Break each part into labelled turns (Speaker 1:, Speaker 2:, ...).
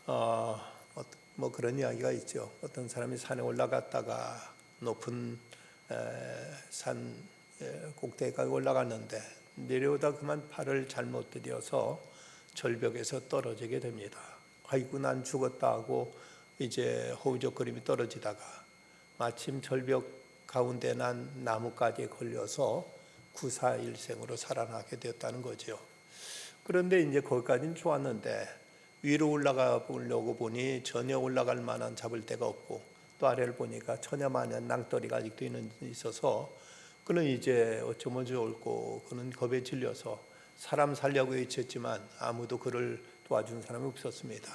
Speaker 1: 어, 뭐 그런 이야기가 있죠. 어떤 사람이 산에 올라갔다가 높은 산 꼭대기까지 올라갔는데 내려오다 그만 팔을 잘못 들여서 절벽에서 떨어지게 됩니다. 아이고 난 죽었다 하고 이제 허우적거림이 떨어지다가 마침 절벽 가운데 난 나무까지 걸려서 구사일생으로 살아나게 되었다는 거죠. 그런데 이제 거기까지는 좋았는데 위로 올라가 보려고 보니 전혀 올라갈 만한 잡을 데가 없고 또 아래를 보니까 천야만yan 낭떠리가 아직도 있어서 그는 이제 어쩌면 좋을꼬 그는 겁에 질려서 사람 살려고 외쳤지만 아무도 그를 도와준 사람이 없었습니다.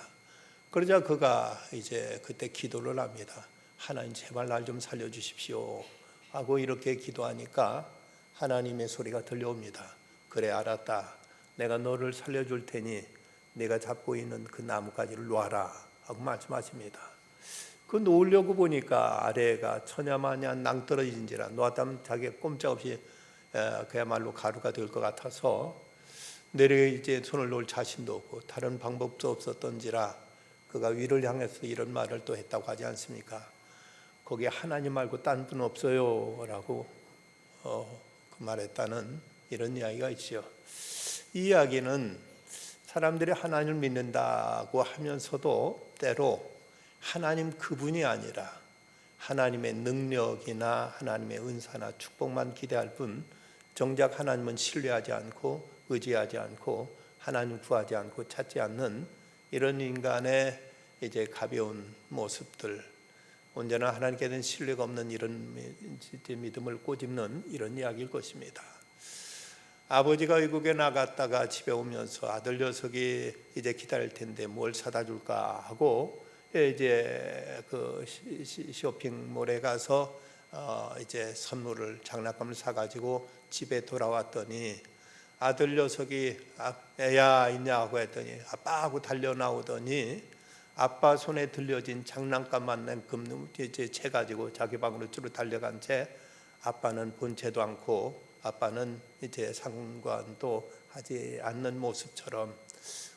Speaker 1: 그러자 그가 이제 그때 기도를 합니다. 하나님 제발 날 좀 살려주십시오 하고 이렇게 기도하니까 하나님의 소리가 들려옵니다. 그래 알았다. 내가 너를 살려줄 테니 내가 잡고 있는 그 나뭇가지를 놓아라 하고 말씀하십니다. 그 놓으려고 보니까 아래가 천야만yan 낭떠러지인지라 놓았다면 자기가 꼼짝없이 그야말로 가루가 될 것 같아서 내려 이제 손을 놓을 자신도 없고 다른 방법도 없었던지라 그가 위를 향해서 이런 말을 또 했다고 하지 않습니까? 거기에 하나님 말고 딴 분 없어요 라고 그 말했다는 이런 이야기가 있죠. 이 이야기는 사람들이 하나님을 믿는다고 하면서도 때로 하나님 그분이 아니라 하나님의 능력이나 하나님의 은사나 축복만 기대할 뿐 정작 하나님은 신뢰하지 않고 의지하지 않고 하나님 구하지 않고 찾지 않는 이런 인간의 이제 가벼운 모습들, 언제나 하나님께 대한 신뢰가 없는 이런 믿음을 꼬집는 이런 이야기일 것입니다. 아버지가 외국에 나갔다가 집에 오면서 아들 녀석이 이제 기다릴 텐데 뭘 사다 줄까 하고 이제 그 쇼핑몰에 가서 이제 선물을 장난감을 사가지고 집에 돌아왔더니 아들 녀석이 애야 있냐고 했더니 아빠 하고 달려 나오더니 아빠 손에 들려진 장난감만큼 이제 채 가지고 자기 방으로 쭉 달려간 채 아빠는 본채도 않고 아빠는 이제 상관도 하지 않는 모습처럼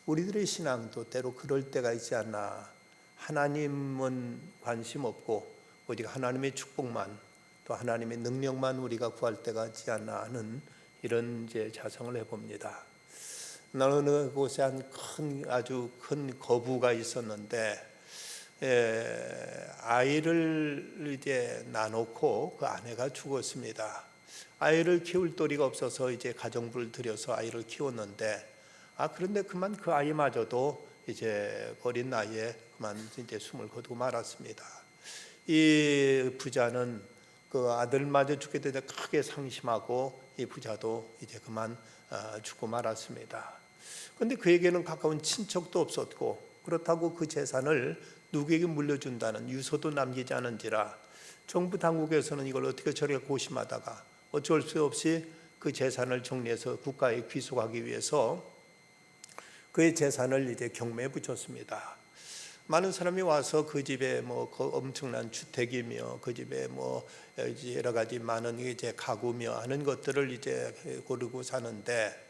Speaker 1: 우리들의 신앙도 때로 그럴 때가 있지 않나. 하나님은 관심 없고 오직 하나님의 축복만 또 하나님의 능력만 우리가 구할 때가 있지 않나 하는 이런 이제 자성을 해봅니다. 나는 어느 곳에 아주 큰 거부가 있었는데 아이를 이제 나놓고 그 아내가 죽었습니다. 아이를 키울 도리가 없어서 이제 가정부를 들여서 아이를 키웠는데 그런데 그만 그 아이마저도 이제 어린 나이에 그만 이제 숨을 거두고 말았습니다. 이 부자는 그 아들마저 죽게 되자 크게 상심하고 이 부자도 이제 그만 죽고 말았습니다. 그런데 그에게는 가까운 친척도 없었고 그렇다고 그 재산을 누구에게 물려준다는 유서도 남기지 않은지라 정부 당국에서는 이걸 어떻게 저렇게 고심하다가 어쩔 수 없이 그 재산을 정리해서 국가에 귀속하기 위해서 그의 재산을 이제 경매에 붙였습니다. 많은 사람이 와서 그 집에 뭐 엄청난 주택이며 그 집에 뭐 여러 가지 많은 이제 가구며 하는 것들을 이제 고르고 사는데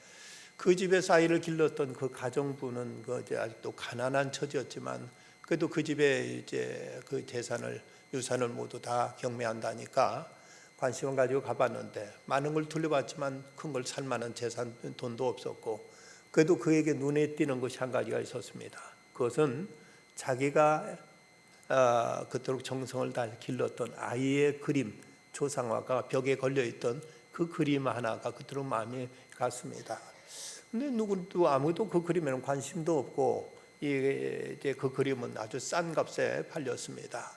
Speaker 1: 그 집에서 아이를 길렀던 그 가정부는 그 이제 아직도 가난한 처지였지만 그래도 그 집에 이제 그 재산을 유산을 모두 다 경매한다니까 관심을 가지고 가봤는데 많은 걸 둘러봤지만 큰 걸 살 만한 재산 돈도 없었고 그래도 그에게 눈에 띄는 것이 한 가지가 있었습니다. 그것은 자기가 그토록 정성을 다해 길렀던 아이의 그림 조상화가 벽에 걸려있던 그 그림 하나가 그토록 마음에 갔습니다. 근데 누구도 아무도 그 그림에는 관심도 없고 이제 그 그림은 아주 싼 값에 팔렸습니다.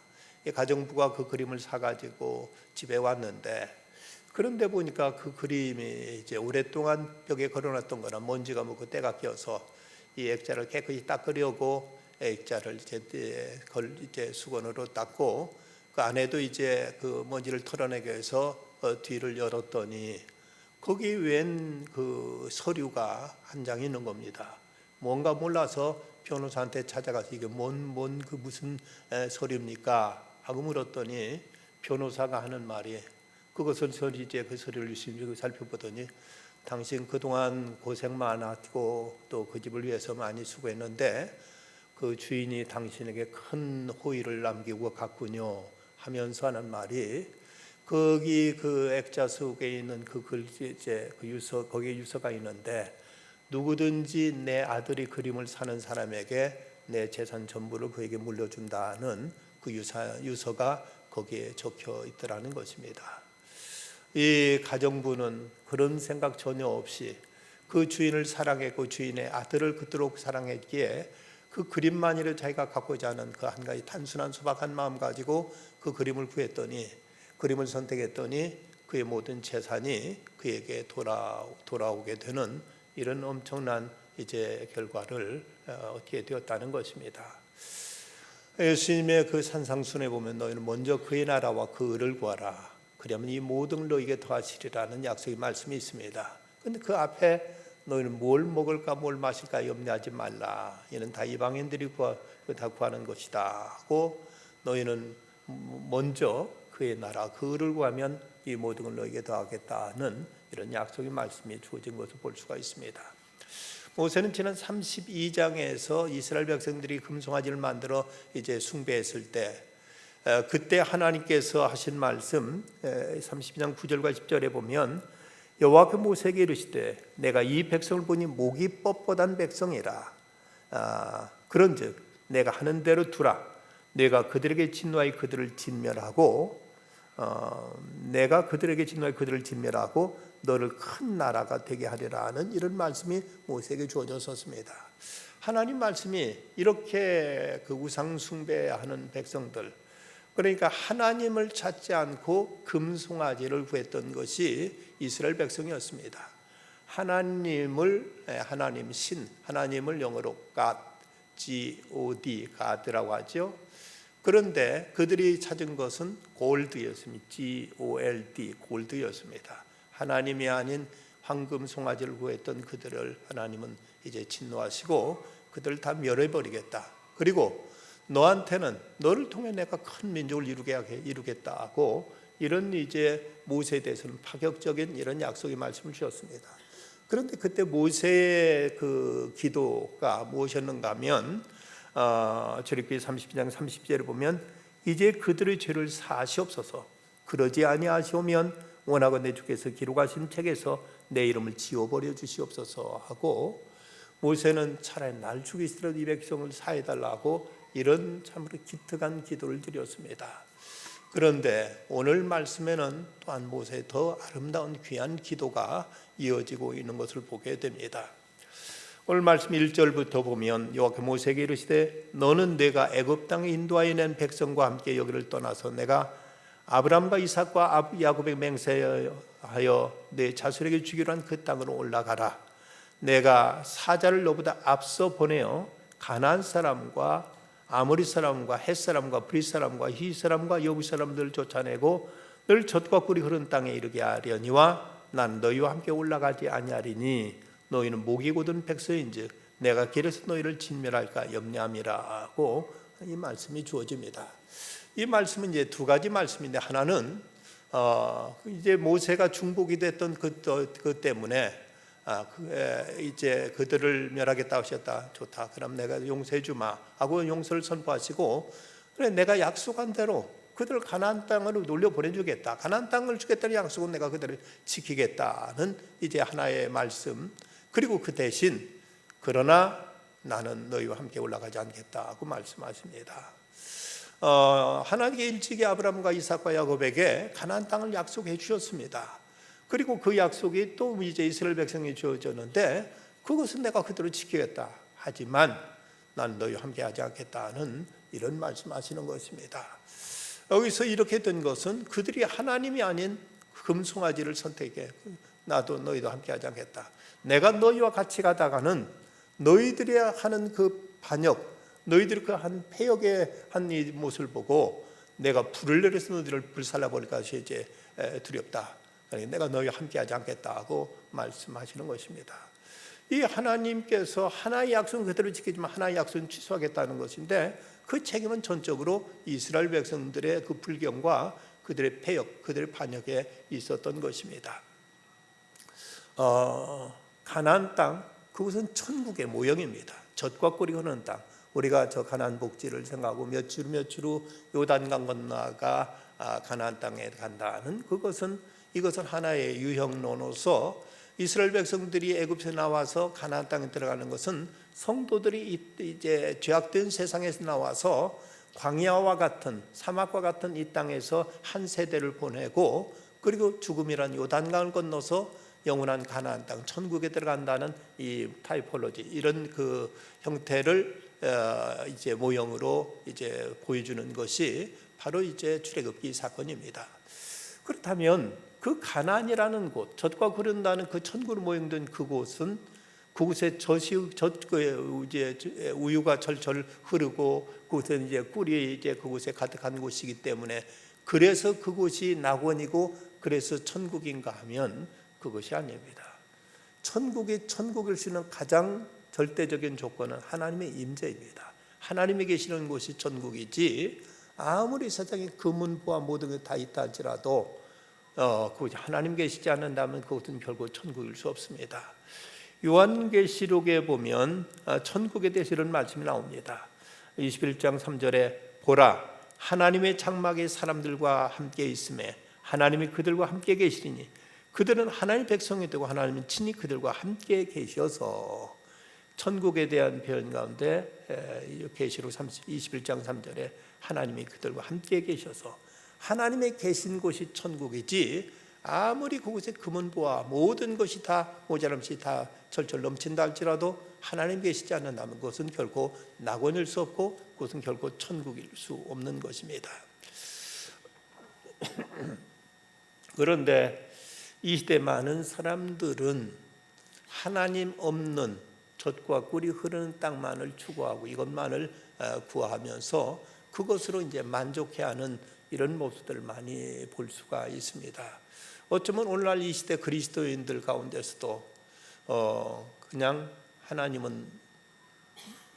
Speaker 1: 가정부가 그 그림을 사가지고 집에 왔는데 그런데 보니까 그 그림이 이제 오랫동안 벽에 걸어놨던 거나 먼지가 묻고 때가 껴서 이 액자를 깨끗이 닦으려고 액자를 이제 수건으로 닦고 그 안에도 이제 그 먼지를 털어내기 위해서 뒤를 열었더니 거기 웬 그 서류가 한 장이 있는 겁니다. 뭔가 몰라서 변호사한테 찾아가서 이게 그 무슨 서류입니까? 하고 물었더니 변호사가 하는 말이 그것을 이제 그 서류를 살펴보더니 당신 그동안 고생 많았고 또 그 집을 위해서 많이 수고했는데 그 주인이 당신에게 큰 호의를 남기고 갔군요 하면서 하는 말이, 거기 그 액자 속에 있는 그 글씨에 그 유서, 거기에 유서가 있는데, 누구든지 내 아들이 그림을 사는 사람에게 내 재산 전부를 그에게 물려준다는 그 유서가 거기에 적혀 있더라는 것입니다. 이 가정부는 그런 생각 전혀 없이 그 주인을 사랑했고 주인의 아들을 그토록 사랑했기에 그 그림만이라도 자기가 갖고자 하는 그 한 가지 단순한 소박한 마음 가지고 그 그림을 구했더니, 그림을 선택했더니 그의 모든 재산이 그에게 돌아오게 되는 이런 엄청난 이제 결과를 얻게 되었다는 것입니다. 예수님의 그 산상순에 보면 너희는 먼저 그의 나라와 그 의를 구하라, 그러면 이 모든 너희에게 더하시리라는 약속의 말씀이 있습니다. 그런데 그 앞에 너희는 뭘 먹을까 뭘 마실까 염려하지 말라, 이는 다 이방인들이 다 구하는 것이다 하고, 너희는 먼저 그의 나라 그 의를 구하면 이 모든 걸 너희에게 더하겠다는 이런 약속의 말씀이 주어진 것을 볼 수가 있습니다. 모세는 지난 32장에서 이스라엘 백성들이 금송아지를 만들어 이제 숭배했을 때, 그때 하나님께서 하신 말씀 32장 9절과 10절에 보면, 여호와께서 모세에게 이르시되 내가 이 백성을 보니 목이 뻣뻣한 백성이라. 그런즉 내가 하는 대로 두라. 내가 그들에게 진노하여 그들을 진멸하고 내가 그들에게 진노하여 그들을 진멸하고 너를 큰 나라가 되게 하리라는 이런 말씀이 모세에게 주어졌었습니다. 하나님 말씀이 이렇게 그 우상 숭배하는 백성들, 그러니까 하나님을 찾지 않고 금송아지를 구했던 것이 이스라엘 백성이었습니다. 하나님 신, 하나님을 영어로 God, G-O-D, God라고 하죠. 그런데 그들이 찾은 것은 골드였습니다. G-O-L-D, 골드였습니다. 하나님이 아닌 황금 송아지를 구했던 그들을 하나님은 이제 진노하시고 그들을 다 멸해버리겠다. 그리고 너한테는 너를 통해 내가 큰 민족을 이루겠다 하고, 이런 이제 모세에 대해서는 파격적인 이런 약속의 말씀을 주셨습니다. 그런데 그때 모세의 그 기도가 무엇이었는가 하면 출애굽기 32장 30절에 보면, 이제 그들의 죄를 사하시옵소서, 그러지 아니하시오면 원하건대 주께서 기록하신 책에서 내 이름을 지워버려 주시옵소서 하고, 모세는 차라리 날 죽이시더라도 이 백성을 사해달라고 이런 참으로 기특한 기도를 드렸습니다. 그런데 오늘 말씀에는 또한 모세의 더 아름다운 귀한 기도가 이어지고 있는 것을 보게 됩니다. 오늘 말씀 1절부터 보면, 여호와께서 모세에게 이르시되 너는 내가 애굽 땅에 인도하여 낸 백성과 함께 여기를 떠나서 내가 아브라함과 이삭과 야곱에게 맹세하여 내 자손에게 주기로 한 그 땅으로 올라가라. 내가 사자를 너보다 앞서 보내어 가나안 사람과 아모리 사람과 헷 사람과 브릿 사람과 히 사람과 여부 사람들을 쫓아내고 늘 젖과 꿀이 흐르는 땅에 이르게 하려니와 난 너희와 함께 올라가지 아니하리니 너희는 목이 곧은 백성인즉 내가 길에서 너희를 진멸할까 염려함이라 하고 이 말씀이 주어집니다. 이 말씀은 이제 두 가지 말씀인데, 하나는 이제 모세가 중복이 됐던 그 때문에 이제 그들을 멸하겠다 하셨다. 좋다. 그럼 내가 용서해 주마 하고 용서를 선포하시고, 그래 내가 약속한 대로 그들을 가나안 땅으로 놀려 보내주겠다. 가나안 땅을 주겠다는 약속은 내가 그들을 지키겠다는 이제 하나의 말씀. 그리고 그 대신 그러나 나는 너희와 함께 올라가지 않겠다 하고 말씀하십니다. 하나님께 일찍이 아브라함과 이삭과 야곱에게 가나안 땅을 약속해 주셨습니다. 그리고 그 약속이 또 이제 이스라엘 백성에 주어졌는데, 그것은 내가 그대로 지키겠다. 하지만 난 너희와 함께 하지 않겠다는 이런 말씀하시는 것입니다. 여기서 이렇게 된 것은 그들이 하나님이 아닌 금송아지를 선택해 나도 너희도 함께 하지 않겠다. 내가 너희와 같이 가다가는 너희들이 하는 그 반역, 너희들이 그 한 폐역의 한 이 모습을 보고 내가 불을 내려서 너희들을 불살라 버릴 것이 이제 두렵다. 내가 너희와 함께하지 않겠다 하고 말씀하시는 것입니다. 이 하나님께서 하나의 약속은 그대로 지키지만 하나의 약속은 취소하겠다는 것인데, 그 책임은 전적으로 이스라엘 백성들의 그 불경과 그들의 폐역, 그들의 반역에 있었던 것입니다. 가나안 땅, 그것은 천국의 모형입니다. 젖과 꿀이 흐르는 땅. 우리가 저 가나안 복지를 생각하고 몇 주 후 요단강 건너가 가나안 땅에 간다는 이것은 하나의 유형론으로서 이스라엘 백성들이 애굽에서 나와서 가나안 땅에 들어가는 것은 성도들이 이제 죄악된 세상에서 나와서 광야와 같은 사막과 같은 이 땅에서 한 세대를 보내고 그리고 죽음이란 요단강을 건너서 영원한 가나안 땅 천국에 들어간다는 이 타이폴로지 이런 그 형태를 이제 모형으로 이제 보여주는 것이 바로 이제 출애굽기 사건입니다. 그렇다면 그 가나안이라는 곳, 젖과 꿀이 흐른다는 그 천국으로 모형된 그곳은 그곳에 이제 우유가 절절 흐르고 그곳에 이제 꿀이 이제 그곳에 가득한 곳이기 때문에 그래서 그곳이 낙원이고 그래서 천국인가 하면 그것이 아닙니다. 천국일 수 있는 가장 절대적인 조건은 하나님의 임재입니다. 하나님이 계시는 곳이 천국이지 아무리 세상에 금은보화 모든 게 다 있다 할지라도 그곳이 하나님 계시지 않는다면 그것은 결국 천국일 수 없습니다. 요한계시록에 보면 천국에 대해서 이런 말씀이 나옵니다. 21장 3절에 보라 하나님의 장막에 사람들과 함께 있음에 하나님이 그들과 함께 계시리니 그들은 하나님의 백성이 되고 하나님은 친히 그들과 함께 계셔서 천국에 대한 표현 가운데 계시록 21장 3절에 하나님이 그들과 함께 계셔서 하나님의 계신 곳이 천국이지 아무리 그곳에 금은보화 모든 것이 다 모자람시 다 철철 넘친다 할지라도 하나님 계시지 않는다면 그것은 결코 낙원일 수 없고 그것은 결코 천국일 수 없는 것입니다. 그런데 이 시대 많은 사람들은 하나님 없는 젖과 꿀이 흐르는 땅만을 추구하고 이것만을 구하면서 그것으로 이제 만족해하는 이런 모습들을 많이 볼 수가 있습니다. 어쩌면 오늘날 이 시대 그리스도인들 가운데서도 그냥 하나님은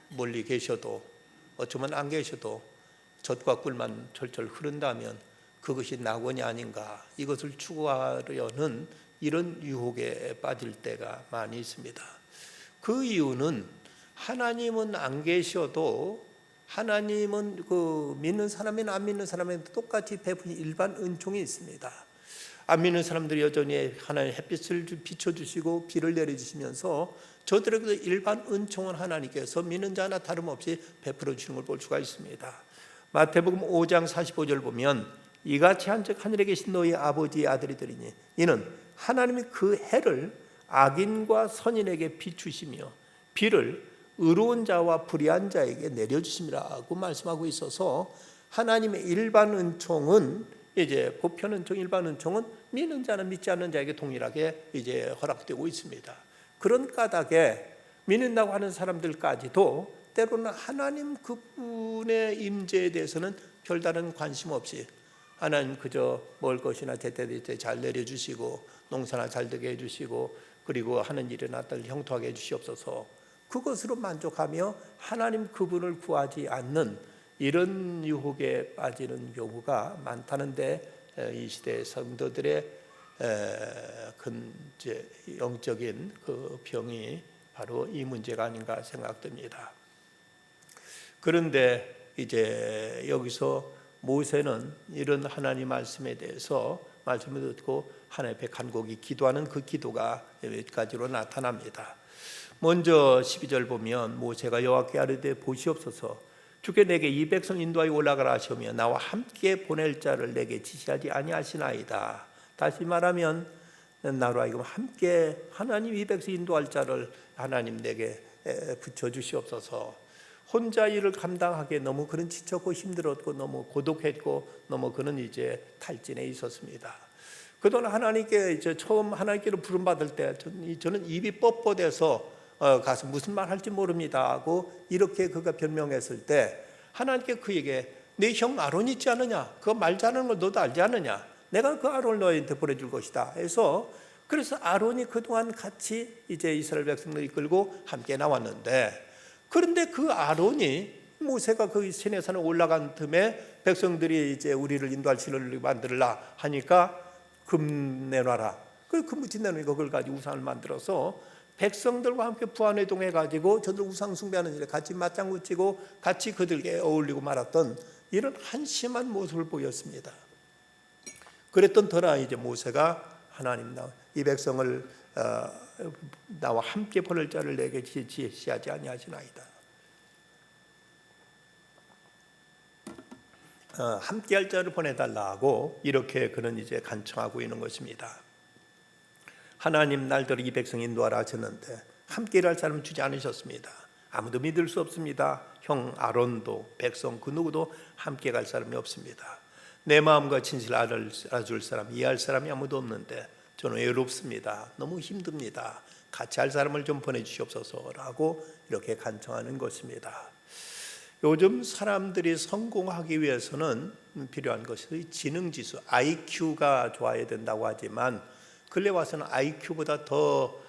Speaker 1: 멀리 계셔도 어쩌면 안 계셔도 젖과 꿀만 철철 흐른다면 그것이 낙원이 아닌가 이것을 추구하려는 이런 유혹에 빠질 때가 많이 있습니다. 그 이유는 하나님은 안 계셔도 하나님은 그 믿는 사람이나 안 믿는 사람한테 똑같이 베푸는 일반 은총이 있습니다. 안 믿는 사람들이 여전히 하나님 햇빛을 비춰주시고 비를 내려주시면서 저들에게도 일반 은총은 하나님께서 믿는 자나 다름없이 베풀어 주시는 걸 볼 수가 있습니다. 마태복음 5장 45절 보면 이같이 한즉 하늘에 계신 너희 아버지의 아들이되리니 이는 하나님이 그 해를 악인과 선인에게 비추시며 비를 의로운 자와 불의한 자에게 내려주심이라고 말씀하고 있어서 하나님의 일반 은총은 이제 보편 은총, 일반 은총은 믿는 자는 믿지 않는 자에게 동일하게 이제 허락되고 있습니다. 그런 까닭에 믿는다고 하는 사람들까지도 때로는 하나님 그분의 임재에 대해서는 별다른 관심 없이 하나님 그저 먹을 것이나 제때제때 잘 내려주시고 농사나 잘 되게 해주시고 그리고 하는 일이나 늘 형통하게 해주시옵소서 그것으로 만족하며 하나님 그분을 구하지 않는 이런 유혹에 빠지는 경우가 많다는데 이 시대의 성도들의 큰 영적인 그 병이 바로 이 문제가 아닌가 생각됩니다. 그런데 이제 여기서 모세는 이런 하나님 말씀에 대해서 말씀을 듣고 하나님 앞에 간곡히 기도하는 그 기도가 몇 가지로 나타납니다. 먼저 12절 보면 모세가 여호와께 아뢰되 보시옵소서 주께 내게 이 백성 인도하여 올라가라 하시오며 나와 함께 보낼 자를 내게 지시하지 아니하시나이다. 다시 말하면 나로 하여금 함께 하나님 이 백성 인도할 자를 하나님 내게 붙여주시옵소서. 혼자 일을 감당하기에 너무 그런 지쳤고 힘들었고 너무 고독했고 너무 그런 이제 탈진에 있었습니다. 그동안 하나님께 이제 처음 하나님께로 부름 받을 때 저는 입이 뻣뻣해서 가서 무슨 말 할지 모릅니다 하고 이렇게 그가 변명했을 때 하나님께 그에게 내 형 아론 있지 않느냐 그거 말 잘하는 걸 너도 알지 않느냐 내가 그 아론을 너희한테 보내줄 것이다 해서 그래서 아론이 그동안 같이 이제 이스라엘 백성들을 이끌고 함께 나왔는데 그런데 그 아론이 모세가 그 시내산에 올라간 틈에 백성들이 이제 우리를 인도할 신을 만들라 하니까 금 내놔라 그 금붙이 내놓으니까 그걸 가지고 우상을 만들어서 백성들과 함께 부안회동해 가지고 저들 우상 숭배하는 일에 같이 맞장구 치고 같이 그들에게 어울리고 말았던 이런 한심한 모습을 보였습니다. 그랬던 터라 이제 모세가 하나님 이 백성을 나와 함께 보낼 자를 내게 지시하지 아니하시나이다. 함께할 자를 보내달라고 이렇게 그는 이제 간청하고 있는 것입니다. 하나님 날들이 이 백성 인도하라 하셨는데 함께 일할 사람 주지 않으셨습니다. 아무도 믿을 수 없습니다. 형 아론도 백성 그 누구도 함께 갈 사람이 없습니다. 내 마음과 진실 알아줄 사람, 이해할 사람이 아무도 없는데 저는 외롭습니다. 너무 힘듭니다. 같이 할 사람을 좀 보내주시옵소서라고 이렇게 간청하는 것입니다. 요즘 사람들이 성공하기 위해서는 필요한 것이 지능지수, IQ가 좋아야 된다고 하지만 근래 와서는 IQ보다 더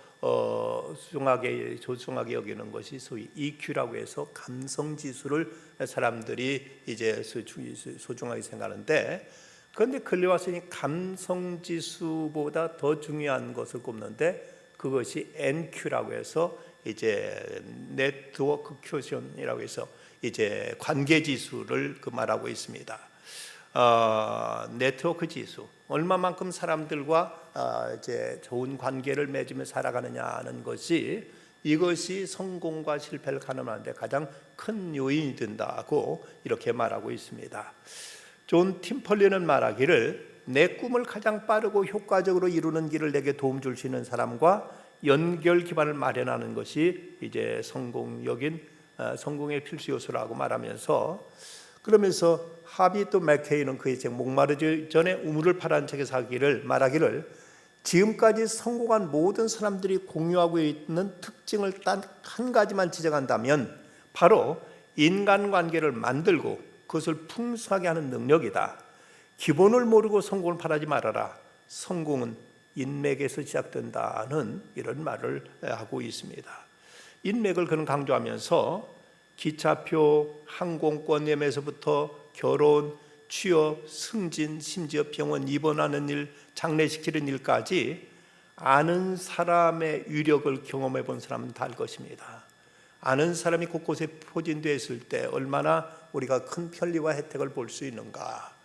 Speaker 1: 소중하게 여기는 것이 소위 EQ라고 해서 감성지수를 사람들이 이제 소중하게 생각하는데, 그런데 근래 와서 이 감성지수보다 더 중요한 것을 꼽는데 그것이 NQ라고 해서 이제 네트워크 퀘션이라고 해서 이제 관계지수를 그 말하고 있습니다. 네트워크 지수, 얼마만큼 사람들과 이제 좋은 관계를 맺으며 살아가느냐 하는 것이 이것이 성공과 실패를 가늠하는데 가장 큰 요인이 된다고 이렇게 말하고 있습니다. 존 팀펄리는 말하기를 내 꿈을 가장 빠르고 효과적으로 이루는 길을 내게 도움 줄 수 있는 사람과 연결 기반을 마련하는 것이 이제 성공의 필수 요소라고 말하면서, 그러면서 하비트 맥케이는 그의 책 목마르기 전에 우물을 파란 책에서 말하기를 지금까지 성공한 모든 사람들이 공유하고 있는 특징을 단 한 가지만 지적한다면 바로 인간관계를 만들고 그것을 풍성하게 하는 능력이다. 기본을 모르고 성공을 바라지 말아라. 성공은 인맥에서 시작된다는 이런 말을 하고 있습니다. 인맥을 그는 강조하면서 기차표, 항공권 예매에서부터 결혼, 취업, 승진, 심지어 병원 입원하는 일, 장례시키는 일까지 아는 사람의 위력을 경험해 본 사람은 다 알 것입니다. 아는 사람이 곳곳에 포진되어 있을 때 얼마나 우리가 큰 편리와 혜택을 볼 수 있는가.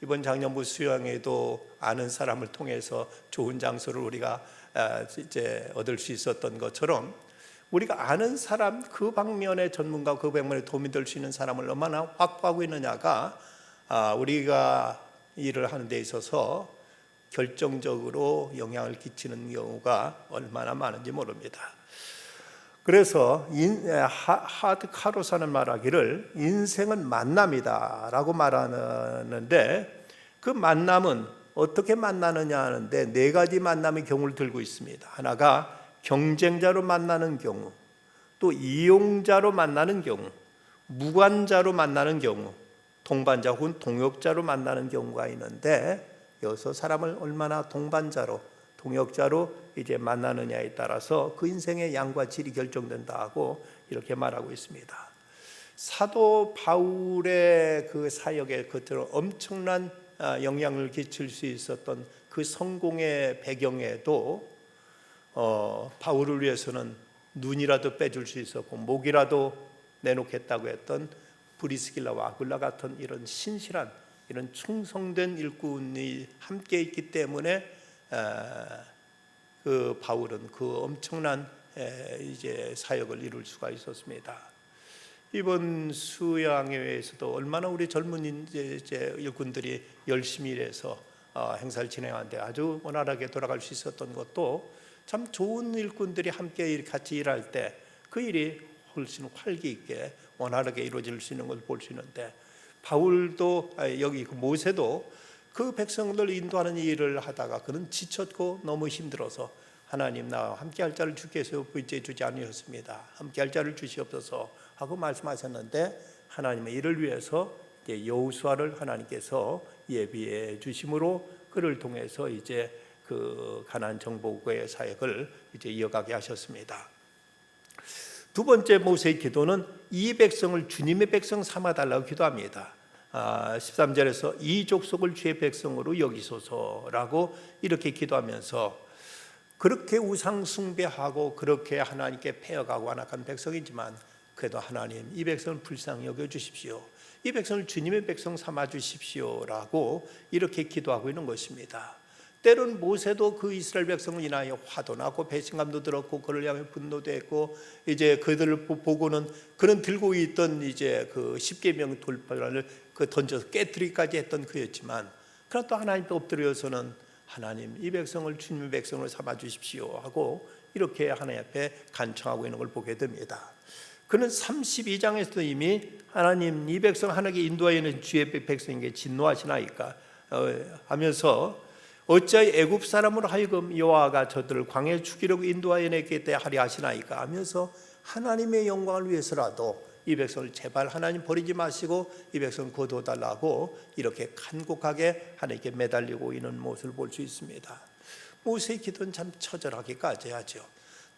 Speaker 1: 이번 작년부 수양에도 아는 사람을 통해서 좋은 장소를 우리가 이제 얻을 수 있었던 것처럼 우리가 아는 사람, 그 방면의 전문가, 그 방면에 도움이 될 수 있는 사람을 얼마나 확보하고 있느냐가 우리가 일을 하는 데 있어서 결정적으로 영향을 끼치는 경우가 얼마나 많은지 모릅니다. 그래서 하드 카로사는 말하기를 인생은 만남이다 라고 말하는데, 그 만남은 어떻게 만나느냐 하는데 네 가지 만남의 경우를 들고 있습니다. 하나가 경쟁자로 만나는 경우, 또 이용자로 만나는 경우, 무관자로 만나는 경우, 동반자 혹은 동역자로 만나는 경우가 있는데, 여기서 사람을 얼마나 동반자로 동역자로 이제 만나느냐에 따라서 그 인생의 양과 질이 결정된다고 이렇게 말하고 있습니다. 사도 바울의 그 사역에 그처럼 엄청난 영향을 끼칠 수 있었던 그 성공의 배경에도 바울을 위해서는 눈이라도 빼줄 수 있었고 목이라도 내놓겠다고 했던 브리스길라와 아굴라 같은 이런 신실한, 이런 충성된 일꾼이 함께 있기 때문에 그 바울은 그 엄청난 이제 사역을 이룰 수가 있었습니다. 이번 수양회에서도 얼마나 우리 젊은 이제 일꾼들이 열심히 일해서 행사를 진행하는데 아주 원활하게 돌아갈 수 있었던 것도 참 좋은 일꾼들이 함께 같이 일할 때 그 일이 훨씬 활기 있게 원활하게 이루어질 수 있는 것을 볼 수 있는데, 바울도 여기 모세도 그 백성들 인도하는 일을 하다가 그는 지쳤고 너무 힘들어서 하나님 나와 함께할 자를 주께서 부의해 주지 않으셨습니다. 함께할 자를 주시옵소서 하고 말씀하셨는데, 하나님의 일을 위해서 여호수아를 하나님께서 예비해 주심으로 그를 통해서 이제 그 가나안 정복의 사역을 이제 이어가게 하셨습니다. 두 번째 모세의 기도는 이 백성을 주님의 백성 삼아 달라고 기도합니다. 13절에서 이 족속을 주의 백성으로 여기소서라고 이렇게 기도하면서 그렇게 우상 숭배하고 그렇게 하나님께 패어가고 완악한 백성이지만 그래도 하나님 이 백성을 불쌍히 여겨주십시오. 이 백성을 주님의 백성 삼아주십시오라고 이렇게 기도하고 있는 것입니다. 때론 모세도 그 이스라엘 백성을 인하여 화도 나고 배신감도 들었고 그를 향해 분노도 했고 이제 그들을 보고는 그는 들고 있던 이제 그 십계명 돌판을 그 던져서 깨뜨리기까지 했던 그였지만 그러나 또 하나님께 엎드려서는 하나님 이 백성을 주님의 백성으로 삼아 주십시오 하고 이렇게 하나님 앞에 간청하고 있는 걸 보게 됩니다. 그는 32장에서도 이미 하나님 이 백성 하나님께 인도하여 있는 주의 백성에게 진노하시나이까 하면서 어찌하여 애굽 사람으로 하여금 여호와가 저들을 광야에 죽이려고 인도하여 내게 하려 하시나이까 하면서 하나님의 영광을 위해서라도 이 백성을 제발 하나님 버리지 마시고 이 백성을 거두어달라고 이렇게 간곡하게 하나님께 매달리고 있는 모습을 볼 수 있습니다. 모세의 기도는 참 처절하기까지 하죠.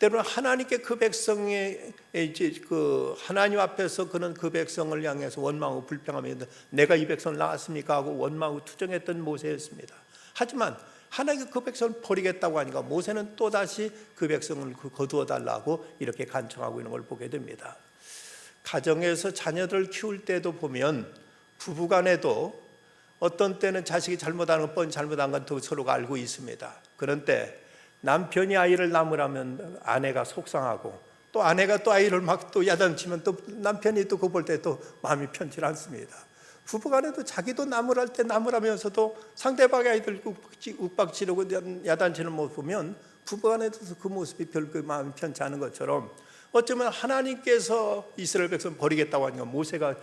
Speaker 1: 때로는 하나님께 그 백성의 이제 그 하나님 앞에서 그는 그 백성을 향해서 원망하고 불평하며 내가 이 백성을 낳았습니까 하고 원망하고 투정했던 모세였습니다. 하지만 하나님께 그 백성을 버리겠다고 하니까 모세는 또다시 그 백성을 거두어 달라고 이렇게 간청하고 있는 걸 보게 됩니다. 가정에서 자녀들을 키울 때도 보면 부부간에도 어떤 때는 자식이 잘못하는 건 뻔히 잘못한 건 서로가 알고 있습니다. 그런 때 남편이 아이를 낳으라면 아내가 속상하고 또 아내가 또 아이를 막 또 야단치면 또 남편이 또 그거 볼 때 또 마음이 편치 않습니다. 부부간에도 자기도 나무랄 때 나무라면서도 상대방의 아이들 윽박지르고 야단치는 모습 보면 부부간에도 그 모습이 별 그 마음이 편치 않은 것처럼 어쩌면 하나님께서 이스라엘 백성 버리겠다고 하니까 모세가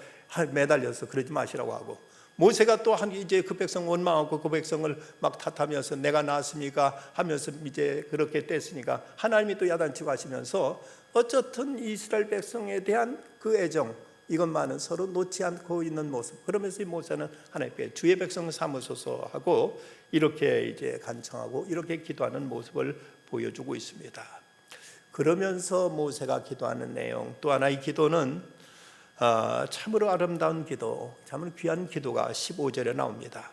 Speaker 1: 매달려서 그러지 마시라고 하고 모세가 또 이제 그 백성 원망하고 그 백성을 막 탓하면서 내가 나았습니까 하면서 이제 그렇게 뗐으니까 하나님이 또 야단치고 하시면서 어쨌든 이스라엘 백성에 대한 그 애정 이것만은 서로 놓지 않고 있는 모습. 그러면서 이 모세는 하나님께 주의 백성을 삼으소서 하고 이렇게 이제 간청하고 이렇게 기도하는 모습을 보여주고 있습니다. 그러면서 모세가 기도하는 내용 또 하나 이 기도는 참으로 아름다운 기도, 참으로 귀한 기도가 15절에 나옵니다.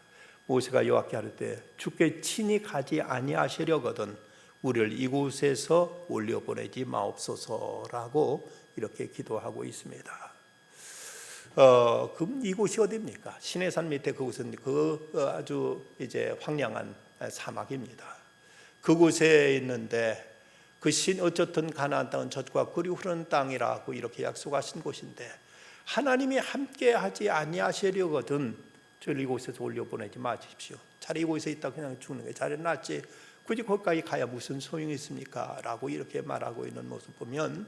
Speaker 1: 모세가 여호와께 아뢰되 주께 친히 가지 아니하시려거든 우리를 이곳에서 올려보내지 마옵소서라고 이렇게 기도하고 있습니다. 그럼 이곳이 어디입니까? 시내산 밑에 그곳은 아주 이제 황량한 사막입니다. 그곳에 있는데 그 어쨌든 가나안 땅은 젖과 꿀이 흐르는 땅이라고 이렇게 약속하신 곳인데 하나님이 함께하지 아니하시려거든 저를 이곳에서 올려보내지 마십시오. 차라리 이곳에 있다 그냥 죽는 게 차라리 낫지 굳이 거기까지 가야 무슨 소용이 있습니까? 라고 이렇게 말하고 있는 모습 보면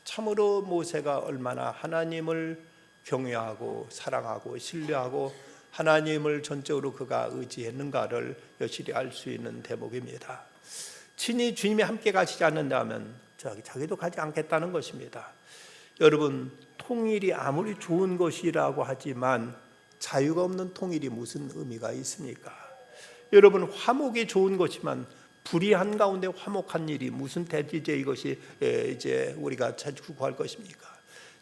Speaker 1: 참으로 모세가 얼마나 하나님을 경외하고 사랑하고 신뢰하고 하나님을 전적으로 그가 의지했는가를 여실히 알 수 있는 대목입니다. 친히 주님이 함께 가시지 않는다면 자기도 가지 않겠다는 것입니다. 여러분 통일이 아무리 좋은 것이라고 하지만 자유가 없는 통일이 무슨 의미가 있습니까? 여러분 화목이 좋은 것이지만 불의한 가운데 화목한 일이 무슨 대지제 이것이 이제 우리가 자주 구할 것입니까?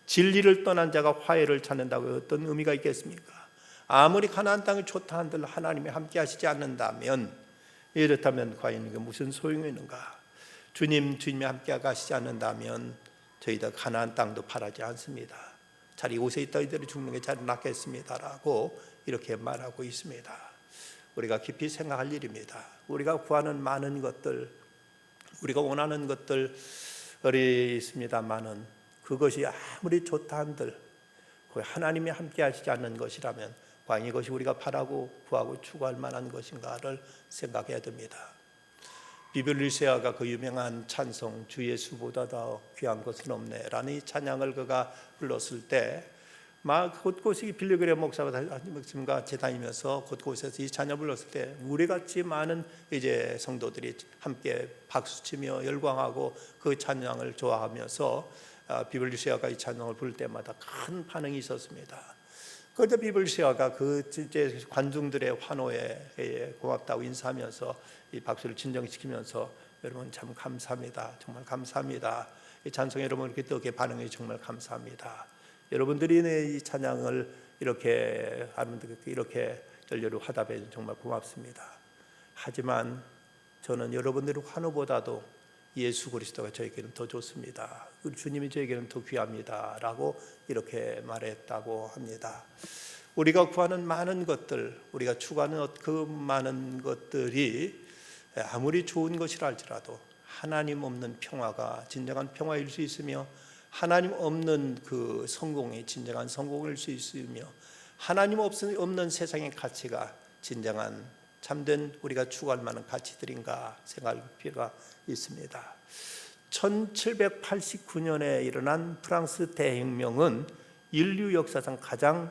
Speaker 1: 진리를 떠난 자가 화해를 찾는다고 어떤 의미가 있겠습니까? 아무리 가나안 땅이 좋다 한들 하나님이 함께 하시지 않는다면 이렇다면 과연 이게 무슨 소용이 있는가? 주님이 함께 가시지 않는다면 저희들 가나안 땅도 바라지 않습니다. 차라리 이곳에 있다 이대로 죽는 게 차라리 낫겠습니다라고 이렇게 말하고 있습니다. 우리가 깊이 생각할 일입니다. 우리가 구하는 많은 것들, 우리가 원하는 것들이 있습니다만은 그것이 아무리 좋다 한들 하나님이 함께 하시지 않는 것이라면 과연 이것이 우리가 바라고 구하고 추구할 만한 것인가를 생각해야 됩니다. 비블리세아가 그 유명한 찬송 주 예수보다 더 귀한 것은 없네 라는 이 찬양을 그가 불렀을 때 막 곳곳이 빌리그레 목사가 같이 다니면서 곳곳에서 이 찬양 불렀을 때 우리같이 많은 이제 성도들이 함께 박수치며 열광하고 그 찬양을 좋아하면서 비블리세아가 이 찬양을 부를 때마다 큰 반응이 있었습니다. 그런데 비블리세아가 그 이제 관중들의 환호에 고맙다고 인사하면서 이 박수를 진정시키면서 여러분 참 감사합니다. 정말 감사합니다. 이 찬송에 여러분 이렇게 뜨겁게 반응해 정말 감사합니다. 여러분들이 이 찬양을 이렇게 열렬히 화답해 정말 고맙습니다. 하지만 저는 여러분들의 환호보다도 예수 그리스도가 저에게는 더 좋습니다. 우리 주님이 저에게는 더 귀합니다 라고 이렇게 말했다고 합니다. 우리가 구하는 많은 것들, 우리가 추구하는 그 많은 것들이 아무리 좋은 것이라 할지라도 하나님 없는 평화가 진정한 평화일 수 있으며, 하나님 없는 그 성공이 진정한 성공일 수 있으며, 하나님 없는 세상의 가치가 진정한 참된 우리가 추구할 만한 가치들인가 생각할 필요가 있습니다. 1789년에 일어난 프랑스 대혁명은 인류 역사상 가장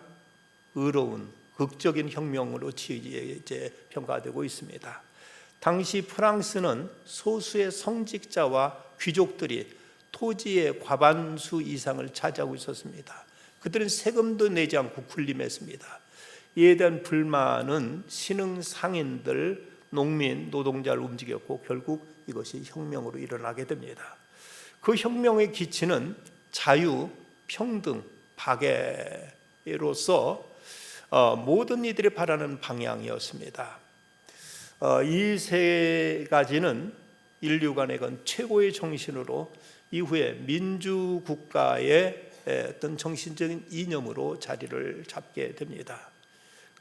Speaker 1: 의로운 극적인 혁명으로 이제 평가되고 있습니다. 당시 프랑스는 소수의 성직자와 귀족들이 토지의 과반수 이상을 차지하고 있었습니다. 그들은 세금도 내지 않고 군림했습니다. 이에 대한 불만은 신흥 상인들, 농민, 노동자를 움직였고 결국 이것이 혁명으로 일어나게 됩니다. 그 혁명의 기치는 자유, 평등, 박애로서 모든 이들이 바라는 방향이었습니다. 이 세 가지는 인류 간의 건 최고의 정신으로 이후에 민주국가의 어떤 정신적인 이념으로 자리를 잡게 됩니다.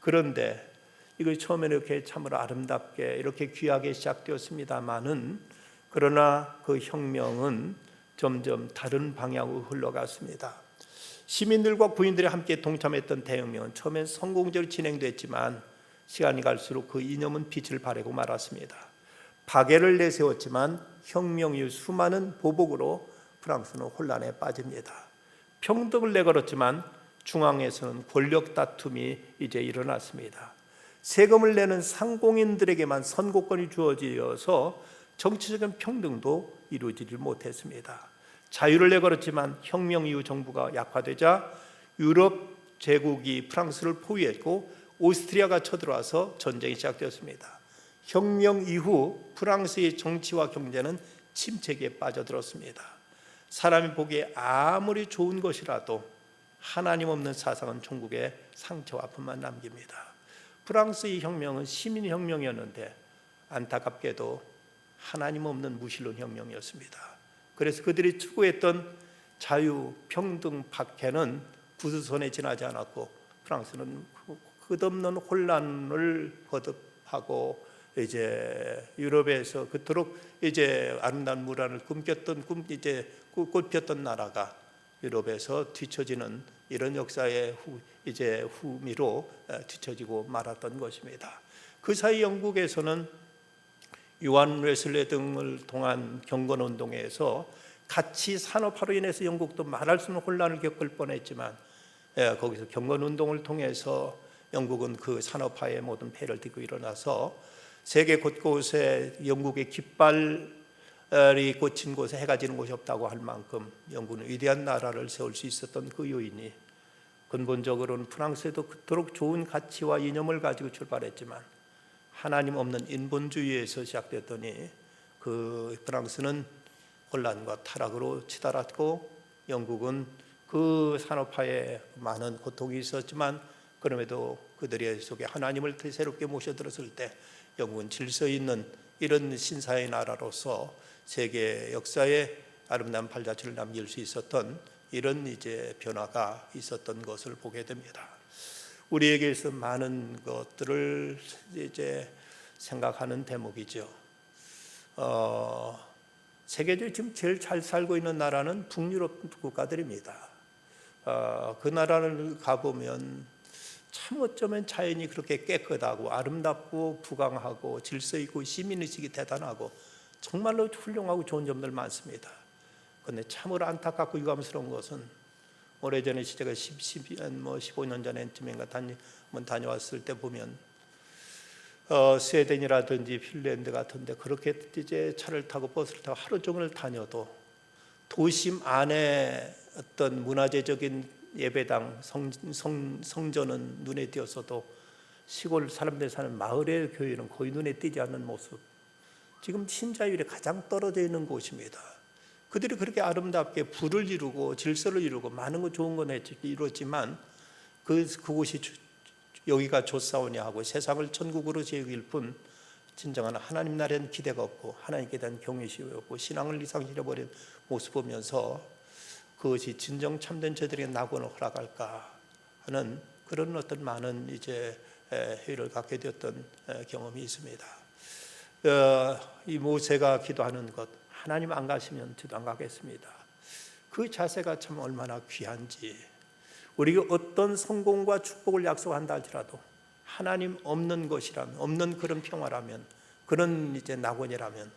Speaker 1: 그런데 이거 처음에는 이렇게 참으로 아름답게 이렇게 귀하게 시작되었습니다마는, 그러나 그 혁명은 점점 다른 방향으로 흘러갔습니다. 시민들과 군인들이 함께 동참했던 대혁명은 처음엔 성공적으로 진행됐지만 시간이 갈수록 그 이념은 빛을 발하고 말았습니다. 박애를 내세웠지만 혁명 이후 수많은 보복으로 프랑스는 혼란에 빠집니다. 평등을 내걸었지만 중앙에서는 권력 다툼이 이제 일어났습니다. 세금을 내는 상공인들에게만 선거권이 주어져서 정치적인 평등도 이루어지지 못했습니다. 자유를 내걸었지만 혁명 이후 정부가 약화되자 유럽 제국이 프랑스를 포위했고 오스트리아가 쳐들어와서 전쟁이 시작되었습니다. 혁명 이후 프랑스의 정치와 경제는 침체기에 빠져들었습니다. 사람이 보기에 아무리 좋은 것이라도 하나님 없는 사상은 종국에 상처와 아픔만 남깁니다. 프랑스의 혁명은 시민혁명이었는데 안타깝게도 하나님 없는 무신론 혁명이었습니다. 그래서 그들이 추구했던 자유, 평등, 박해는 부수선에 지나지 않았고 프랑스는 끝없는 혼란을 거듭하고 이제 유럽에서 그토록 이제 아름다운 문화를 꿈꿨던 이제 꽃폈던 나라가 유럽에서 뒤처지는 이런 역사의 후미로 뒤처지고 말았던 것입니다. 그 사이 영국에서는 요한 웨슬레 등을 통한 경건운동에서 가치 산업화로 인해서 영국도 말할 수 없는 혼란을 겪을 뻔했지만 거기서 경건운동을 통해서 영국은 그 산업화의 모든 폐를 딛고 일어나서 세계 곳곳에 영국의 깃발이 꽂힌 곳에 해가 지는 곳이 없다고 할 만큼 영국은 위대한 나라를 세울 수 있었던 그 요인이, 근본적으로는 프랑스에도 그토록 좋은 가치와 이념을 가지고 출발했지만 하나님 없는 인본주의에서 시작됐더니 그 프랑스는 혼란과 타락으로 치달았고 영국은 그 산업화에 많은 고통이 있었지만 그럼에도 그들의 속에 하나님을 새롭게 모셔들었을 때 영국은 질서 있는 이런 신사의 나라로서 세계 역사에 아름다운 발자취를 남길 수 있었던 이런 이제 변화가 있었던 것을 보게 됩니다. 우리에게 있어 많은 것들을 이제 생각하는 대목이죠. 세계적으로 지금 제일 잘 살고 있는 나라는 북유럽 국가들입니다. 그 나라를 가보면 참 어쩌면 자연이 그렇게 깨끗하고 아름답고 부강하고 질서 있고 시민의식이 대단하고 정말로 훌륭하고 좋은 점들 많습니다. 그런데 참으로 안타깝고 유감스러운 것은 오래전에 제가 15년 전에쯤인가 다녀왔을 때 보면 스웨덴이라든지 핀란드 같은데 그렇게 이제 차를 타고 버스를 타고 하루 종일 다녀도 도심 안에 어떤 문화재적인 예배당, 성전은 눈에 띄었어도 시골 사람들이 사는 마을의 교회는 거의 눈에 띄지 않는 모습. 지금 신자율이 가장 떨어져 있는 곳입니다. 그들이 그렇게 아름답게 부를 이루고 질서를 이루고 많은 거 좋은 건 이루었지만 그곳이 여기가 좋사오냐 하고 세상을 천국으로 제길 뿐 진정한 하나님 나라에는 기대가 없고 하나님께 대한 경외심이 없고 신앙을 이상 잃어버린 모습 보면서 그것이 진정 참된 저들에게 낙원을 허락할까 하는 그런 어떤 많은 이제 회의를 갖게 되었던 경험이 있습니다. 이 모세가 기도하는 것, 하나님 안 가시면 저도 안 가겠습니다. 그 자세가 참 얼마나 귀한지, 우리가 어떤 성공과 축복을 약속한다 할지라도 하나님 없는 것이라면, 없는 그런 평화라면, 그런 이제 낙원이라면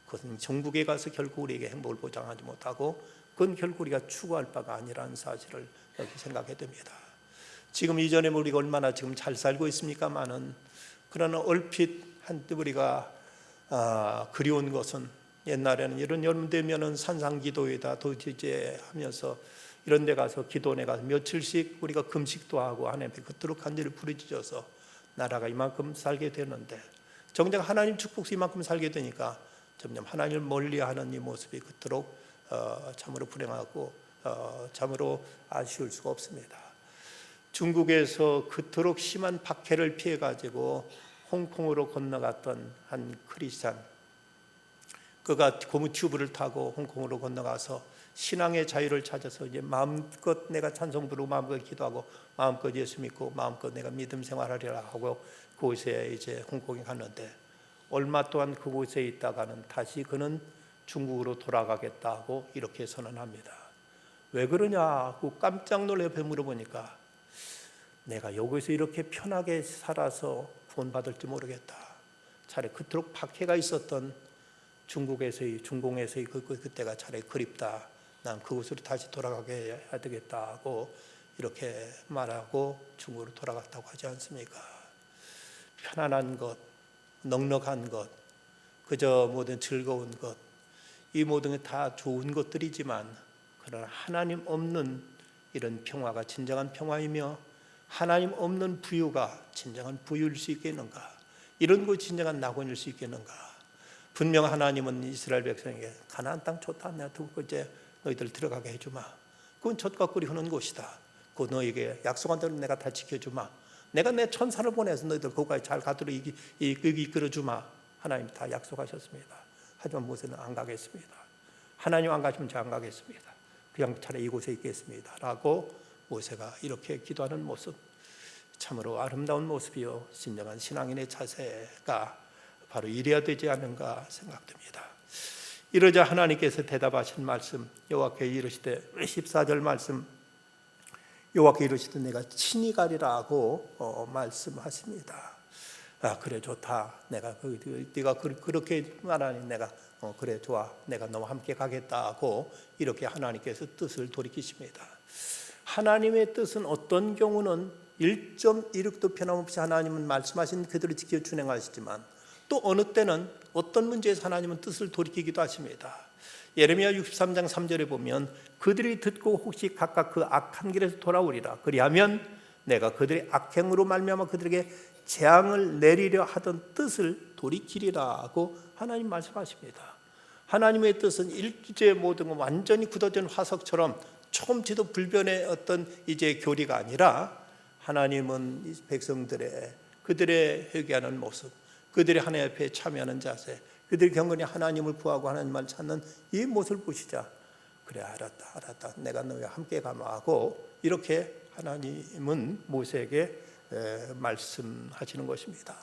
Speaker 1: 그것은 정국에 가서 결국 우리에게 행복을 보장하지 못하고 그건 결국 우리가 추구할 바가 아니라는 사실을 이렇게 생각해 됩니다. 지금 이전에 우리가 얼마나 지금 잘 살고 있습니까마는, 그러나 얼핏 한때 우리가 그리운 것은, 옛날에는 이런 여름 되면은 산상기도회다 도지제 하면서 이런 데 가서 기도원에 가서 며칠씩 우리가 금식도 하고 하나님께 그토록 간절히 부르짖어서 나라가 이만큼 살게 되는데, 정작 하나님 축복서 이만큼 살게 되니까 점점 하나님을 멀리하는 이 모습이 그토록 참으로 불행하고 참으로 아쉬울 수가 없습니다. 중국에서 그토록 심한 박해를 피해 가지고 홍콩으로 건너갔던 한 크리스찬, 그가 고무 튜브를 타고 홍콩으로 건너가서 신앙의 자유를 찾아서 이제 마음껏 내가 찬송 부르고 마음껏 기도하고 마음껏 예수 믿고 마음껏 내가 믿음 생활하리라 하고 그곳에 이제 홍콩에 갔는데, 얼마 동안 그곳에 있다가는 다시 그는 중국으로 돌아가겠다고 이렇게 선언합니다. 왜 그러냐고 깜짝 놀라 옆에 물어보니까, 내가 여기서 이렇게 편하게 살아서 구원받을지 모르겠다. 차라리 그토록 박해가 있었던 중국에서의 중공에서의 그때가 차라리 그립다. 난 그곳으로 다시 돌아가게 해야 되겠다고 이렇게 말하고 중국으로 돌아갔다고 하지 않습니까? 편안한 것, 넉넉한 것, 그저 모든 즐거운 것, 이 모든 게 다 좋은 것들이지만, 그러나 하나님 없는 이런 평화가 진정한 평화이며 하나님 없는 부유가 진정한 부유일 수 있겠는가? 이런 것이 진정한 낙원일 수 있겠는가? 분명 하나님은 이스라엘 백성에게 가나안 땅 좋다, 내가 두고 이제 너희들 들어가게 해주마. 그건 젖과 꿀이 흐르는 곳이다. 그 너희에게 약속한 대로 내가 다 지켜주마. 내가 내 천사를 보내서 너희들 거기까지 잘 가도록 이끌어주마. 하나님 다 약속하셨습니다. 하지만 모세는 안 가겠습니다. 하나님 안 가시면 제가 안 가겠습니다. 그냥 차라리 이곳에 있겠습니다 라고 모세가 이렇게 기도하는 모습, 참으로 아름다운 모습이요, 진정한 신앙인의 자세가 바로 이래야 되지 않는가 생각됩니다. 이러자 하나님께서 대답하신 말씀, 여호와께 이르시되 14절 말씀, 여호와께 이르시되 내가 친히 가리라고 말씀하십니다. 그래 좋다. 내가 네가 그렇게 말하니 내가 그래 좋아. 내가 너와 함께 가겠다고 이렇게 하나님께서 뜻을 돌이키십니다. 하나님의 뜻은 어떤 경우는 1.16도 변함없이 하나님은 말씀하신 그대로 지켜 준행하시지만, 또 어느 때는 어떤 문제에서 하나님은 뜻을 돌이키기도 하십니다. 예레미야 63장 3절에 보면 그들이 듣고 혹시 각각 그 악한 길에서 돌아오리라. 그리하면 내가 그들의 악행으로 말미암아 그들에게 재앙을 내리려 하던 뜻을 돌이키리라고 하나님 말씀하십니다. 하나님의 뜻은 일제 모든 것 완전히 굳어진 화석처럼 처음지도 불변의 어떤 이제 교리가 아니라, 하나님은 백성들의 그들의 회개하는 모습, 그들이 하나님 앞에 참여하는 자세, 그들이 경건히 하나님을 구하고 하나님을 찾는 이 모습을 보시자 그래 알았다 내가 너희와 함께 가마하고 이렇게 하나님은 모세에게 말씀하시는 것입니다.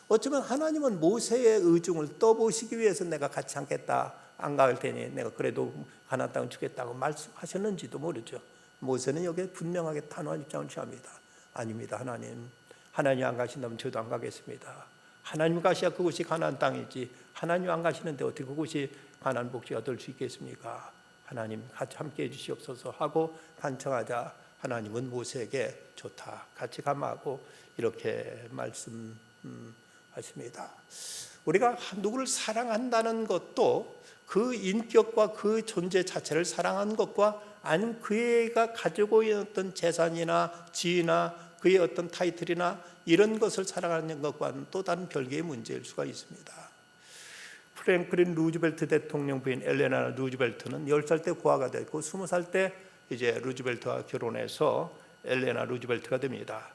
Speaker 1: 어쩌면 하나님은 모세의 의중을 떠보시기 위해서 내가 같이 않겠다, 안 갈 테니 내가 그래도 가나안 땅을 주겠다고 말씀하셨는지도 모르죠. 모세는 여기에 분명하게 단호한 입장을 취합니다. 아닙니다. 하나님 안 가신다면 저도 안 가겠습니다. 하나님 가셔야 그곳이 가나안 땅이지, 하나님 안 가시는데 어떻게 그곳이 가나안 복지가 될 수 있겠습니까? 하나님 같이 함께 해주시옵소서 하고 간청하자 하나님은 모세에게 좋다, 같이 가마하고 이렇게 말씀하십니다. 우리가 누구를 사랑한다는 것도 그 인격과 그 존재 자체를 사랑하는 것과, 아니면 그가 가지고 있는 어떤 재산이나 지위나 그의 어떤 타이틀이나 이런 것을 사랑하는 것과는 또 다른 별개의 문제일 수가 있습니다. 프랭클린 루즈벨트 대통령 부인 엘레나 루즈벨트는 10살 때 고아가 됐고 20살 때 이제 루즈벨트와 결혼해서 엘레나 루즈벨트가 됩니다.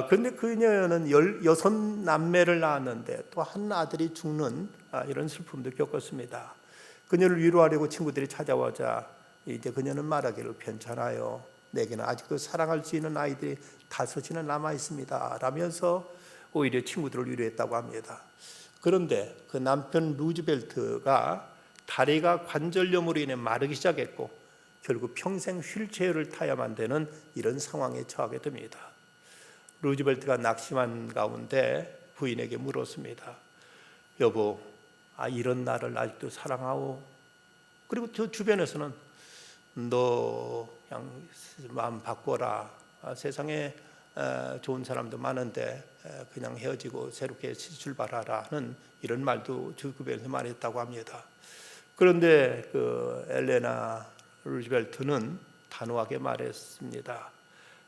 Speaker 1: 그런데 그녀는 16남매를 낳았는데 또 한 아들이 죽는 이런 슬픔도 겪었습니다. 그녀를 위로하려고 친구들이 찾아오자 이제 그녀는 말하기를 괜찮아요. 내게는 아직도 사랑할 수 있는 아이들이 5이나 남아 있습니다. 라면서 오히려 친구들을 위로했다고 합니다. 그런데 그 남편 루즈벨트가 다리가 관절염으로 인해 마르기 시작했고 결국 평생 휠체어를 타야만 되는 이런 상황에 처하게 됩니다. 루즈벨트가 낙심한 가운데 부인에게 물었습니다. 여보, 이런 나를 아직도 사랑하오? 그리고 저 주변에서는 너 그냥 마음 바꿔라. 세상에 좋은 사람도 많은데 그냥 헤어지고 새롭게 출발하라 하는 이런 말도 주변에서 말했다고 합니다. 그런데 그 엘레나 루즈벨트는 단호하게 말했습니다.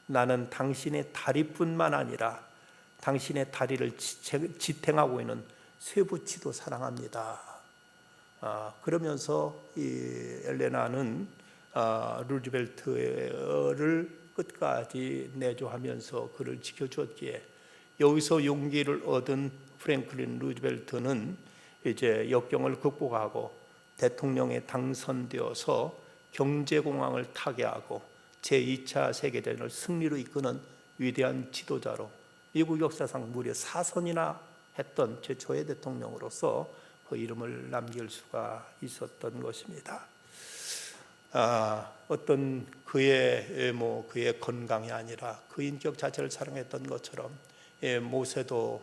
Speaker 1: 나는 당신의 다리뿐만 아니라 당신의 다리를 지탱하고 있는 쇠붙이도 사랑합니다. 그러면서 이 엘레나는 루즈벨트를 끝까지 내조하면서 그를 지켜주었기에 여기서 용기를 얻은 프랭클린 루즈벨트는 이제 역경을 극복하고 대통령에 당선되어서 경제공황을 타개하고 제2차 세계대전을 승리로 이끄는 위대한 지도자로 미국 역사상 무려 4선이나 했던 최초의 대통령으로서 그 이름을 남길 수가 있었던 것입니다. 어떤 그의 건강이 아니라 그 인격 자체를 사랑했던 것처럼 모세도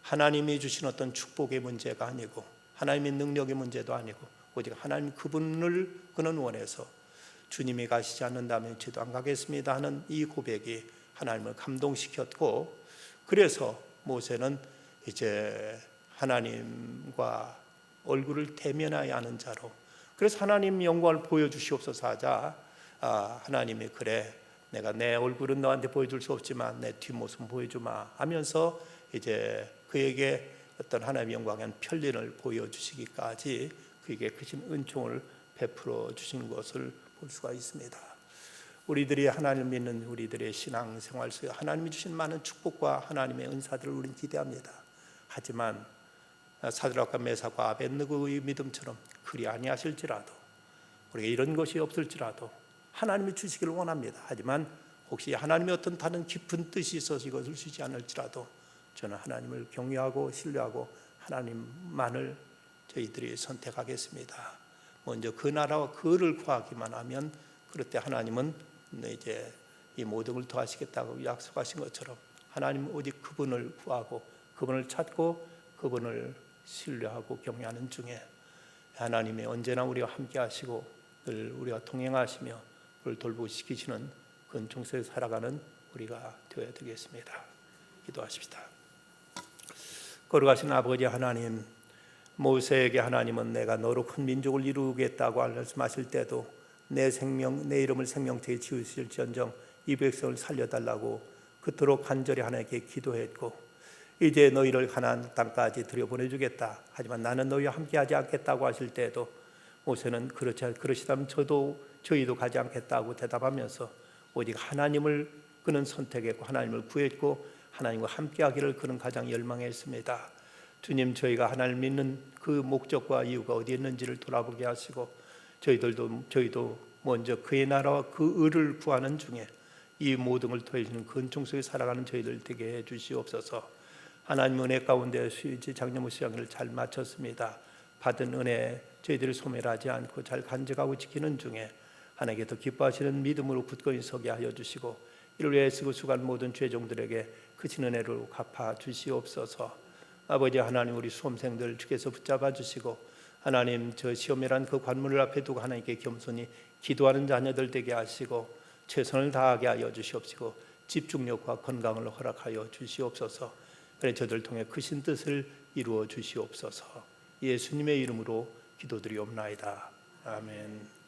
Speaker 1: 하나님이 주신 어떤 축복의 문제가 아니고 하나님의 능력의 문제도 아니고 오직 하나님 그분을 그는 원해서 주님이 가시지 않는다면 저도 안 가겠습니다 하는 이 고백이 하나님을 감동시켰고, 그래서 모세는 이제 하나님과 얼굴을 대면하여 하는 자로, 그래서 하나님 영광을 보여주시옵소서 하자 하나님이 그래 내가 내 얼굴은 너한테 보여줄 수 없지만 내 뒷모습은 보여주마 하면서 이제 그에게 어떤 하나님의 영광의 편린을 보여주시기까지 그에게 크신 은총을 베풀어 주신 것을 볼 수가 있습니다. 우리들이 하나님을 믿는 우리들의 신앙생활 속에 하나님이 주신 많은 축복과 하나님의 은사들을 우리는 기대합니다. 하지만 사드락과 메삭과 아벳느고의 믿음처럼 그리 아니하실지라도, 우리가 이런 것이 없을지라도 하나님이 주시기를 원합니다. 하지만 혹시 하나님의 어떤 다른 깊은 뜻이 있어서 이것을 주지 않을지라도 저는 하나님을 경외하고 신뢰하고 하나님만을 저희들이 선택하겠습니다. 먼저 그 나라와 그를 구하기만 하면 그럴 때 하나님은 이제 이 모든 걸 더하시겠다고 약속하신 것처럼 하나님 오직 그분을 구하고 그분을 찾고 그분을 신뢰하고 경외하는 중에 하나님이 언제나 우리와 함께 하시고 늘 우리와 동행하시며 우리를 돌보시키시는 그 은총 속에 살아가는 우리가 되어야 되겠습니다. 기도하십시다. 거룩하신 아버지 하나님, 모세에게 하나님은 내가 너로 큰 민족을 이루겠다고 말씀하실 때도 내 이름을 생명체에 지으실지언정 이 백성을 살려달라고 그토록 간절히 하나님께 기도했고, 이제 너희를 가나안 땅까지 들여보내주겠다, 하지만 나는 너희와 함께하지 않겠다고 하실 때에도 모세는 그러시다면 저희도 가지 않겠다고 대답하면서 오직 하나님을 그는 선택했고 하나님을 구했고 하나님과 함께하기를 그는 가장 열망했습니다. 주님, 저희가 하나님을 믿는 그 목적과 이유가 어디에 있는지를 돌아보게 하시고 저희도 먼저 그의 나라와 그 의를 구하는 중에 이 모든 걸 더해주는 그 은총 속에 살아가는 저희들 되게 해 주시옵소서. 하나님 은혜 가운데 장로무 수양을 잘 마쳤습니다. 받은 은혜 저희들이 소멸하지 않고 잘 간직하고 지키는 중에 하나님께 더 기뻐하시는 믿음으로 굳건히 서게 하여 주시고 이를 위해 쓰고 수고한 모든 죄종들에게 크신 은혜로 갚아 주시옵소서. 아버지 하나님, 우리 수험생들 주께서 붙잡아 주시고 하나님 저 시험이란 그 관문을 앞에 두고 하나님께 겸손히 기도하는 자녀들 되게 하시고 최선을 다하게 하여 주시옵시고 집중력과 건강을 허락하여 주시옵소서. 그래 저들 통해 크신 뜻을 이루어 주시옵소서. 예수님의 이름으로 기도드리옵나이다. 아멘.